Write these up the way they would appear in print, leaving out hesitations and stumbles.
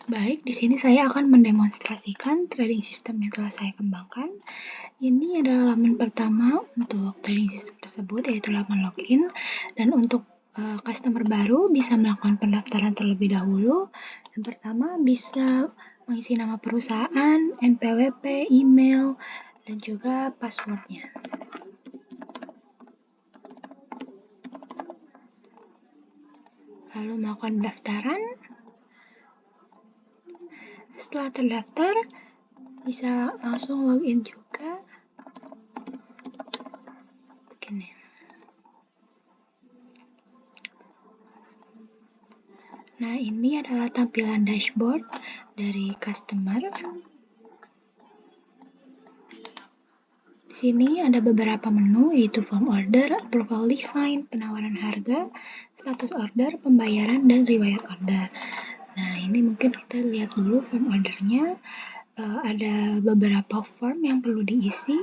Baik, di sini saya akan mendemonstrasikan trading system yang telah saya kembangkan. Ini adalah laman pertama untuk trading system tersebut, yaitu laman login. Dan untuk customer baru bisa melakukan pendaftaran terlebih dahulu. Yang pertama bisa mengisi nama perusahaan, NPWP, email, dan juga passwordnya. Lalu melakukan pendaftaran. Setelah terdaftar, bisa langsung login juga. Begini. Nah, ini adalah tampilan dashboard dari customer. Di sini ada beberapa menu, yaitu form order, approval design, penawaran harga, status order, pembayaran, dan riwayat order. Nah, ini mungkin kita lihat dulu form ordernya. Ada beberapa form yang perlu diisi.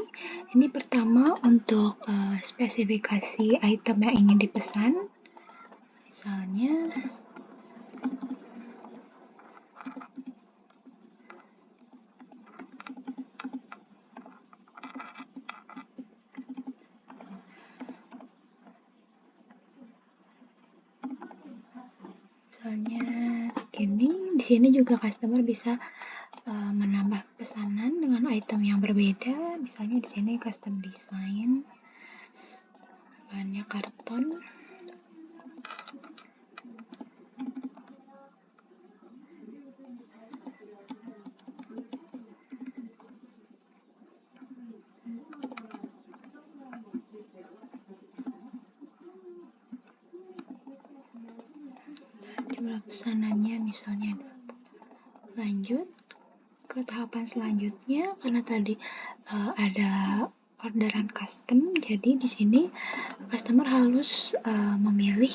Ini pertama untuk spesifikasi item yang ingin dipesan. Misalnya, segini. Di sini juga customer bisa menambah pesanan dengan item yang berbeda. Misalnya di sini custom design, bahannya karton. Jumlah pesanannya misalnya 20. Lanjut ke tahapan selanjutnya, karena tadi ada orderan custom, jadi di sini customer harus memilih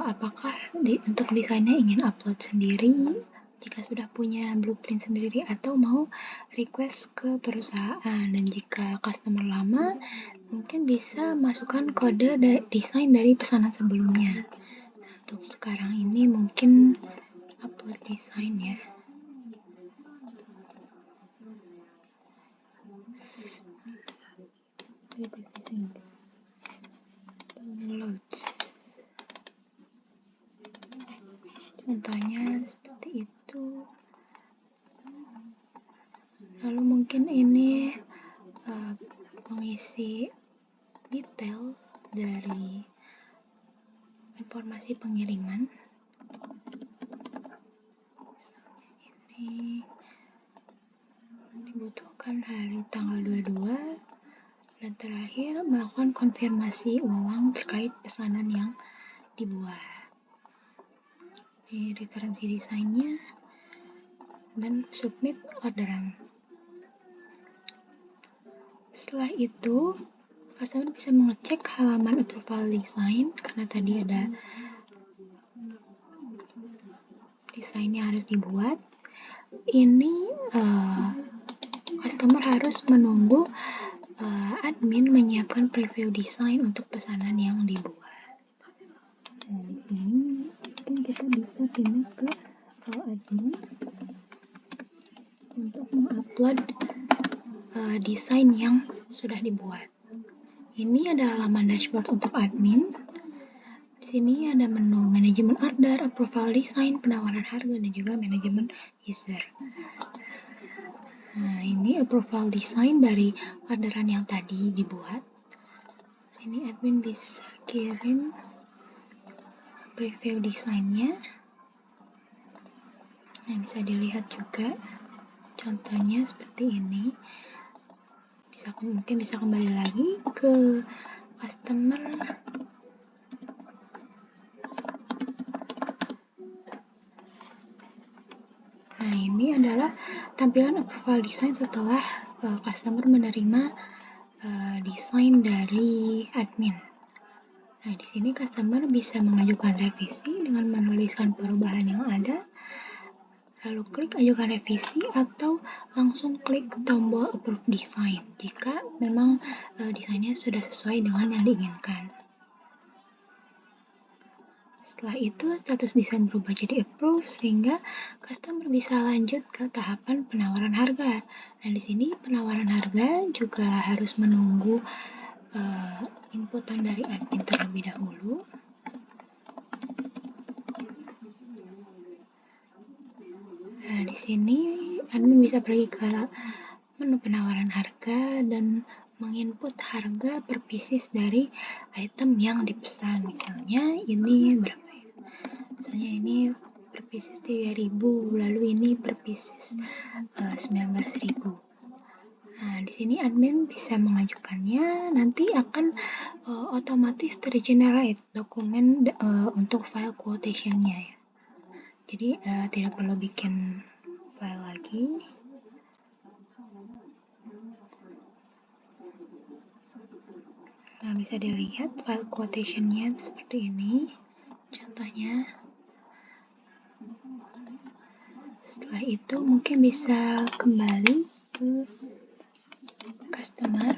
apakah untuk desainnya ingin upload sendiri jika sudah punya blueprint sendiri, atau mau request ke perusahaan. Dan jika customer lama, mungkin bisa masukkan kode desain dari pesanan sebelumnya. Nah, untuk sekarang ini mungkin upload desain ya. Downloads. Contohnya seperti itu. Lalu mungkin ini mengisi detail dari informasi pengiriman. Misalnya ini dibutuhkan hari tanggal 22, dan terakhir melakukan konfirmasi ulang terkait pesanan yang dibuat. Ini referensi desainnya, dan submit orderan. Setelah itu, customer bisa mengecek halaman approval design, karena tadi ada desainnya harus dibuat. Ini customer harus menunggu admin menyiapkan preview desain untuk pesanan yang dibuat. Nah, di sini mungkin kita bisa pindah ke file admin untuk mengupload desain yang sudah dibuat. Ini adalah laman dashboard untuk admin. Di sini ada menu manajemen order, approval design, penawaran harga, dan juga manajemen user. Nah, ini approval design dari orderan yang tadi dibuat. Sini admin bisa kirim preview desainnya. Nah, bisa dilihat juga contohnya seperti ini. Mungkin bisa kembali lagi ke customer. Nah, ini adalah tampilan approval design setelah customer menerima desain dari admin. Nah, di sini customer bisa mengajukan revisi dengan menuliskan perubahan yang ada, lalu klik ajukan revisi, atau langsung klik tombol approve design jika memang desainnya sudah sesuai dengan yang diinginkan. Setelah itu status desain berubah jadi approve sehingga customer bisa lanjut ke tahapan penawaran harga. Nah, di sini penawaran harga juga harus menunggu inputan dari admin terlebih dahulu. Nah, di sini admin bisa pergi ke menu penawaran harga dan menginput harga per pieces dari item yang dipesan. Misalnya ini berapa ya? Misalnya ini per pieces 3.000, lalu ini per pieces 19.000. Nah, di sini admin bisa mengajukannya, nanti akan otomatis tergenerate dokumen untuk file quotation-nya ya. Jadi tidak perlu bikin file lagi. Nah, bisa dilihat file quotation-nya seperti ini. Contohnya. Setelah itu mungkin bisa kembali ke customer.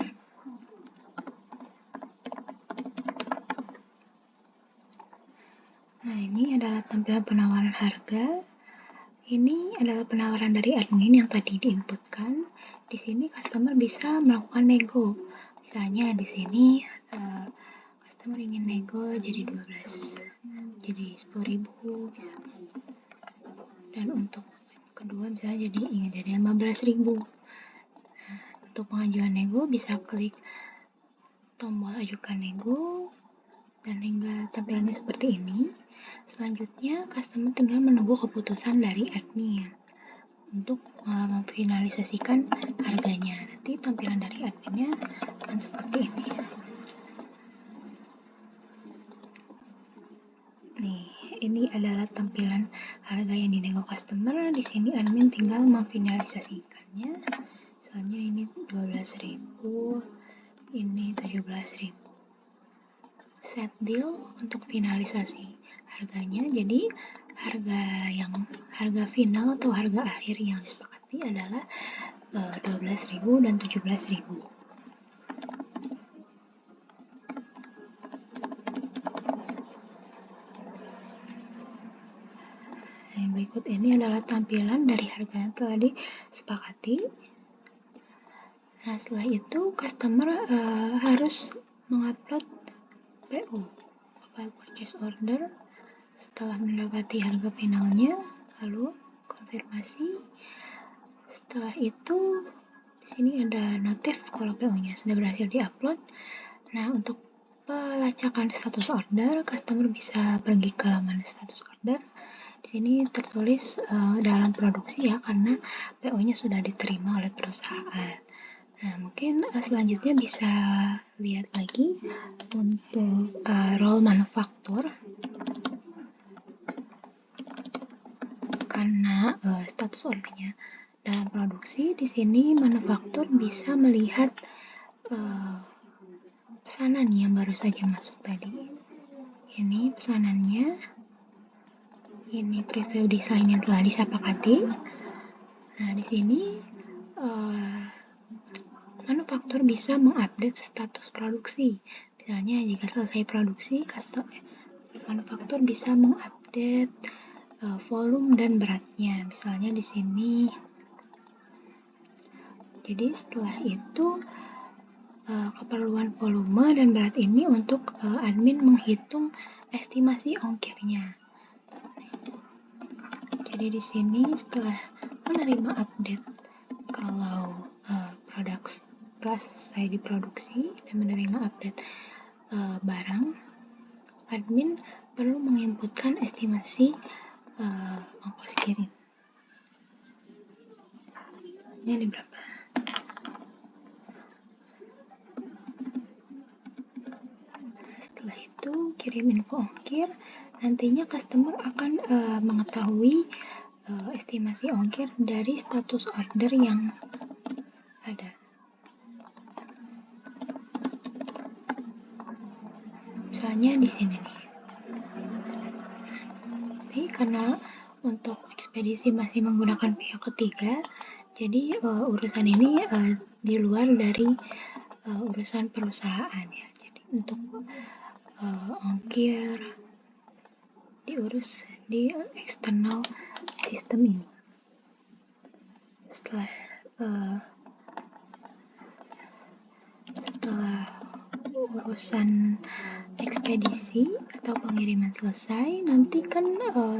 Nah, ini adalah tampilan penawaran harga. Ini adalah penawaran dari admin yang tadi diinputkan. Di sini customer bisa melakukan nego. Misalnya di sini customer ingin nego jadi 12, jadi 10.000 bisa. Dan untuk kedua misalnya ingin jadi 15.000. Nah, untuk pengajuan nego bisa klik tombol ajukan nego dan hingga tampilannya seperti ini. Selanjutnya customer tinggal menunggu keputusan dari admin untuk memfinalisasikan harganya. Nanti tampilan dari adminnya akan seperti ini. Nih, ini adalah tampilan harga yang dinego customer. Di sini admin tinggal memfinalisasikannya. Misalnya ini 12.000, ini 17.000. Set deal untuk finalisasi harganya. Jadi harga final atau harga akhir yang disepakati adalah 12.000 dan 17.000. Yang berikut ini adalah tampilan dari harga yang telah disepakati. Nah, setelah itu customer harus mengupload PO, file purchase order. Setelah mendapati harga finalnya, lalu konfirmasi. Setelah itu di sini ada notif kalau PO-nya sudah berhasil diupload. Nah, untuk pelacakan status order, customer bisa pergi ke laman status order. Di sini tertulis dalam produksi ya, karena PO-nya sudah diterima oleh perusahaan. Nah, mungkin selanjutnya bisa lihat lagi untuk role manufaktur. Karena status ordernya dalam produksi, di sini manufaktur bisa melihat pesanan yang baru saja masuk tadi. Ini pesanannya. Ini preview desain yang telah disepakati. Nah, di sini manufaktur bisa mengupdate status produksi. Misalnya jika selesai produksi, manufaktur bisa mengupdate volume dan beratnya. Misalnya di sini. Jadi setelah itu keperluan volume dan berat ini untuk admin menghitung estimasi ongkirnya. Jadi di sini setelah menerima update kalau produk telah selesai diproduksi dan menerima update barang, admin perlu menginputkan estimasi ongkos kirim. Ini berapa? Setelah itu kirim info ongkir. Nantinya customer akan mengetahui estimasi ongkir dari status order yang ada. Misalnya di sini nih. Jadi karena untuk ekspedisi masih menggunakan pihak ketiga, jadi urusan ini di luar dari urusan perusahaan ya. Jadi untuk ongkir diurus di eksternal sistem ini. Setelah urusan ekspedisi atau pengiriman selesai, nanti kan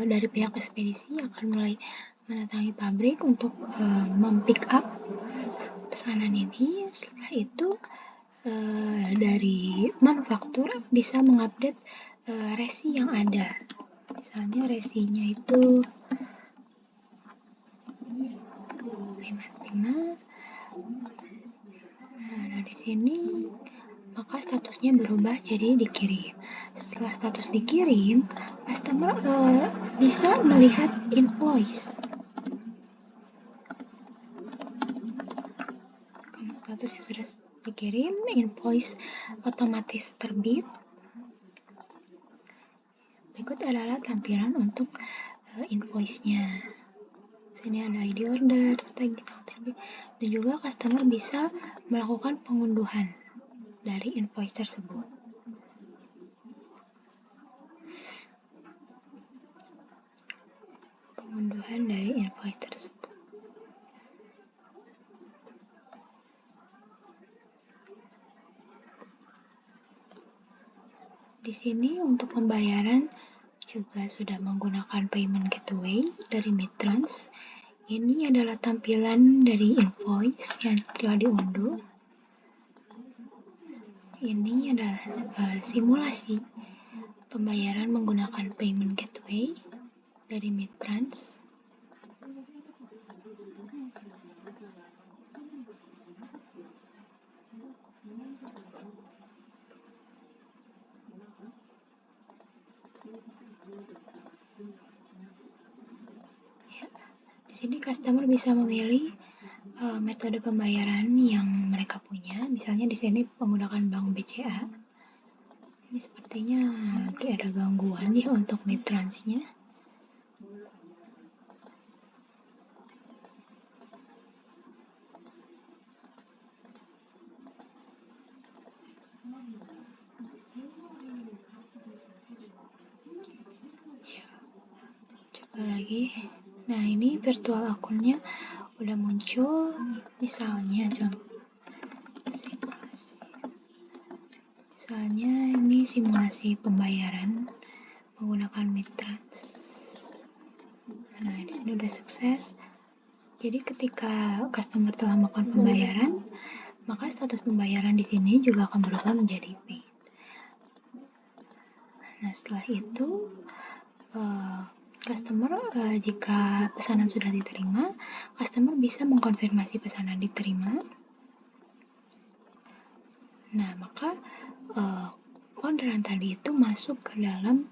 dari pihak ekspedisi akan mulai mendatangi pabrik untuk mempick up pesanan ini. Setelah itu dari manufaktur bisa mengupdate resi yang ada. Misalnya resinya itu 55. Nah, dari sini maka statusnya berubah jadi dikirim. Setelah status dikirim, customer bisa melihat invoice. Kalau statusnya sudah dikirim, invoice otomatis terbit. Berikut adalah tampilan untuk invoice-nya. Sini ada ID order, tag terbit, dan juga customer bisa melakukan pengunduhan dari invoice tersebut. Pengunduhan dari invoice tersebut. Di sini untuk pembayaran juga sudah menggunakan payment gateway dari Midtrans. Ini adalah tampilan dari invoice yang telah diunduh. Ini adalah simulasi pembayaran menggunakan payment gateway dari Midtrans. Ya, di sini customer bisa memilih metode pembayaran yang mereka punya. Misalnya di sini menggunakan bank BCA. Ini sepertinya lagi ada gangguan ya untuk Midtrans-nya. Ya, coba lagi. Nah, ini virtual akunnya udah muncul. Misalnya ini simulasi pembayaran menggunakan Midtrans. Nah, di sini udah sukses. Jadi ketika customer telah melakukan pembayaran, maka status pembayaran di sini juga akan berubah menjadi paid. Nah, setelah itu customer jika pesanan sudah diterima, customer bisa mengkonfirmasi pesanan diterima. Nah, maka orderan tadi itu masuk ke dalam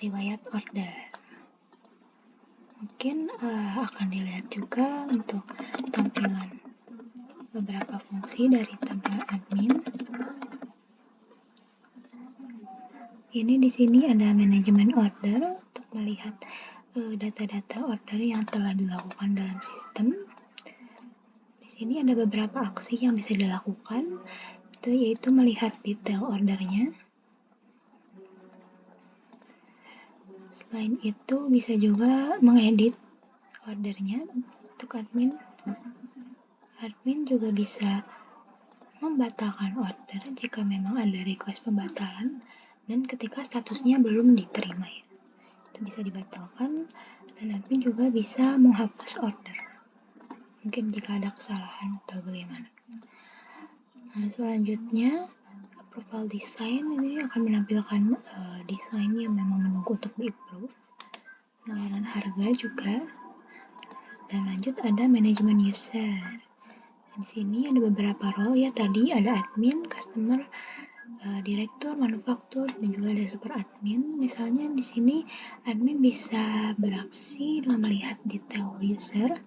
riwayat order. Mungkin akan dilihat juga untuk tampilan beberapa fungsi dari tampilan admin. Ini di sini ada manajemen order untuk melihat data-data order yang telah dilakukan dalam sistem. Di sini ada beberapa aksi yang bisa dilakukan, yaitu melihat detail ordernya. Selain itu bisa juga mengedit ordernya untuk admin. Admin juga bisa membatalkan order jika memang ada request pembatalan dan ketika statusnya belum diterima ya. Itu bisa dibatalkan, dan admin juga bisa menghapus order. Mungkin jika ada kesalahan atau bagaimana. Nah, selanjutnya approval design ini akan menampilkan desain yang memang menunggu untuk di-approve. Penawaran harga juga. Dan lanjut ada manajemen user. Di sini ada beberapa role ya, tadi ada admin, customer, direktur, manufaktur, dan juga ada super admin. Misalnya di sini admin bisa beraksi dengan melihat detail user.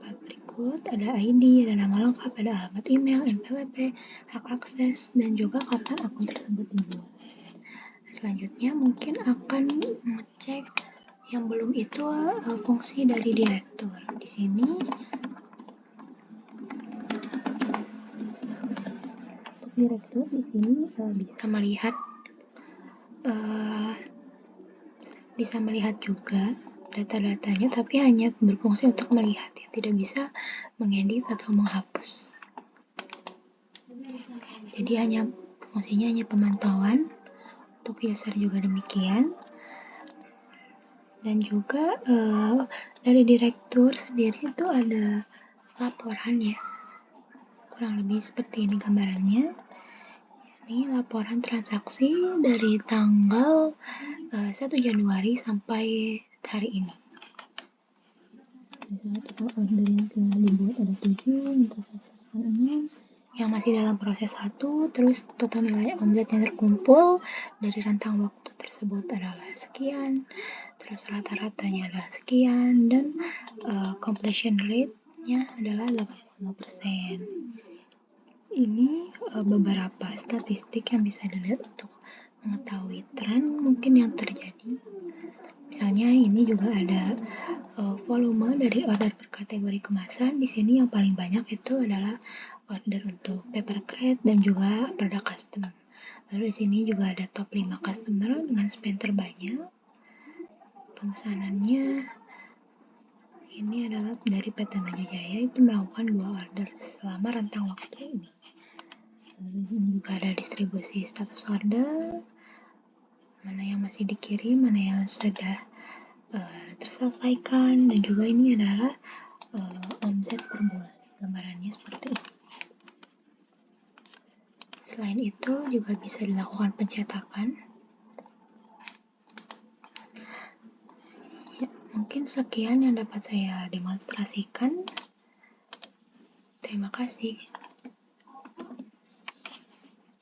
Public good, ada ID, ada nama lengkap, ada alamat email, NPWP, hak akses, dan juga kapan akun tersebut dibuat. Selanjutnya mungkin akan mengecek yang belum itu fungsi dari direktur. Di sini direktur di sini bisa melihat bisa melihat juga data-datanya, tapi hanya berfungsi untuk melihat, ya, tidak bisa mengedit atau menghapus. Jadi fungsinya hanya pemantauan. Untuk user juga demikian. Dan juga dari direktur sendiri itu ada laporan, ya, kurang lebih seperti ini gambarannya. Ini laporan transaksi dari tanggal 1 Januari sampai hari ini. Misalnya total order yang telah dibuat ada 7, yang terselesaikan 6, yang masih dalam proses 1, terus total nilai omset yang terkumpul dari rentang waktu tersebut adalah sekian, terus rata-ratanya adalah sekian, dan completion rate-nya adalah 85%. Ini beberapa statistik yang bisa dilihat untuk mengetahui tren mungkin yang terjadi. Misalnya ini juga ada volume dari order per kategori kemasan. Di sini yang paling banyak itu adalah order untuk paper crate dan juga produk custom. Lalu di sini juga ada top 5 customer dengan spend terbanyak. Pemesanannya ini adalah dari PT Maju Jaya, itu melakukan 2 order selama rentang waktu ini. Lalu juga ada distribusi status order, mana yang masih dikirim, mana yang sudah terselesaikan, dan juga ini adalah omset per bulan. Gambarannya seperti ini. Selain itu juga bisa dilakukan pencetakan. Ya, mungkin sekian yang dapat saya demonstrasikan. Terima kasih.